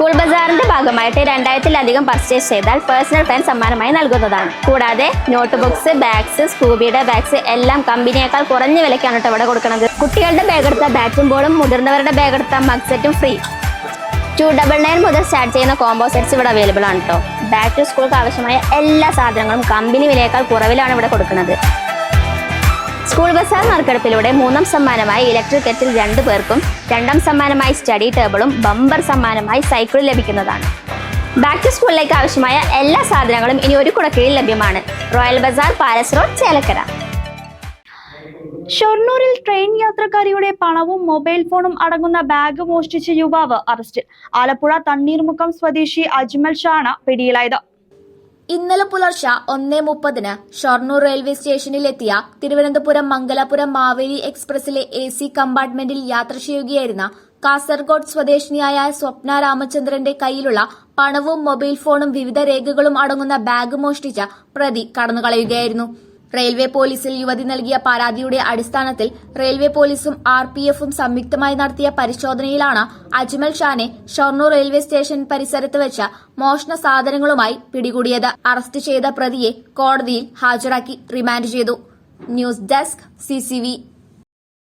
School ബസാറിന്റെ ഭാഗമായിട്ട് 2000-ലധികം purchase ചെയ്താൽ personal fine സമ്മാനമായി നൽകുന്നതാണ്. കൂടാതെ നോട്ട് ബുക്സ്, ബാഗ്സ്, സ്കൂബിയുടെ ബാഗ്സ് എല്ലാം കമ്പനിയേക്കാൾ കുറഞ്ഞ വിലയ്ക്കാണ് കേട്ടോ ഇവിടെ കൊടുക്കുന്നത്. കുട്ടികളുടെ ബാഗ് എടുത്ത ബാറ്റും ബോളും, മുതിർന്നവരുടെ ബാഗ് എടുത്ത മഗ് സെറ്റും ഫ്രീ. 299 മുതൽ സ്റ്റാർട്ട് ചെയ്യുന്ന കോംബോ സെറ്റ്സ് ഇവിടെ അവൈലബിൾ ആണ് കേട്ടോ. ബാക്ക് ടു സ്കൂൾക്ക് ആവശ്യമായ എല്ലാ സാധനങ്ങളും കമ്പനി വിലയേക്കാൾ കുറവിലാണ് ഇവിടെ കൊടുക്കുന്നത്. സ്കൂൾ ബസാർ നറുക്കെടുപ്പിലൂടെ 3ാം സമ്മാനമായി ഇലക്ട്രിക് കെറ്റിൽ 2 പേർക്കും, 2ാം സമ്മാനമായി സ്റ്റഡി ടേബിളും, ബമ്പർ സമ്മാനമായി സൈക്കിളും ലഭിക്കുന്നതാണ്. ബാക്ക് ടു സ്കൂളിലേക്ക് ആവശ്യമായ എല്ലാ സാധനങ്ങളും ഇനി ഒരു കുടക്കീഴിൽ ലഭ്യമാണ്. Royal bazaar, palace road, Chelakkara. ഷൊർണൂരിൽ ട്രെയിൻ യാത്രക്കാരിയുടെ പണവും മൊബൈൽ ഫോണും അടങ്ങുന്ന ബാഗ് മോഷ്ടിച്ച യുവാവ് അറസ്റ്റിൽ. ആലപ്പുഴ തണ്ണീർമുക്കം സ്വദേശി അജ്മൽ ഷാണ് പിടിയിലായത്. ഇന്നലെ പുലർച്ചെ 1:30 ഷൊർണൂർ റെയിൽവേ സ്റ്റേഷനിലെത്തിയ തിരുവനന്തപുരം മംഗലാപുരം മാവേലി എക്സ്പ്രസിലെ AC കമ്പാർട്ട്മെന്റിൽ യാത്ര ചെയ്യുകയായിരുന്ന കാസർഗോഡ് സ്വദേശിനിയായ സ്വപ്ന രാമചന്ദ്രന്റെ കയ്യിലുള്ള പണവും മൊബൈൽ ഫോണും വിവിധ രേഖകളും അടങ്ങുന്ന ബാഗ് മോഷ്ടിച്ച പ്രതി കടന്നുകളയുകയായിരുന്നു. റെയിൽവേ പോലീസിൽ യുവതി നൽകിയ പരാതിയുടെ അടിസ്ഥാനത്തിൽ റെയിൽവേ പോലീസും RPFും സംയുക്തമായി നടത്തിയ പരിശോധനയിലാണ് അജ്മൽ ഷാനെ ഷൊർണൂർ റെയിൽവേ സ്റ്റേഷൻ പരിസരത്ത് വെച്ച മോഷണ സാധനങ്ങളുമായി പിടികൂടിയത്. അറസ്റ്റ് ചെയ്ത പ്രതിയെ കോടതിയിൽ ഹാജരാക്കി റിമാൻഡ് ചെയ്തു. News desk CCV.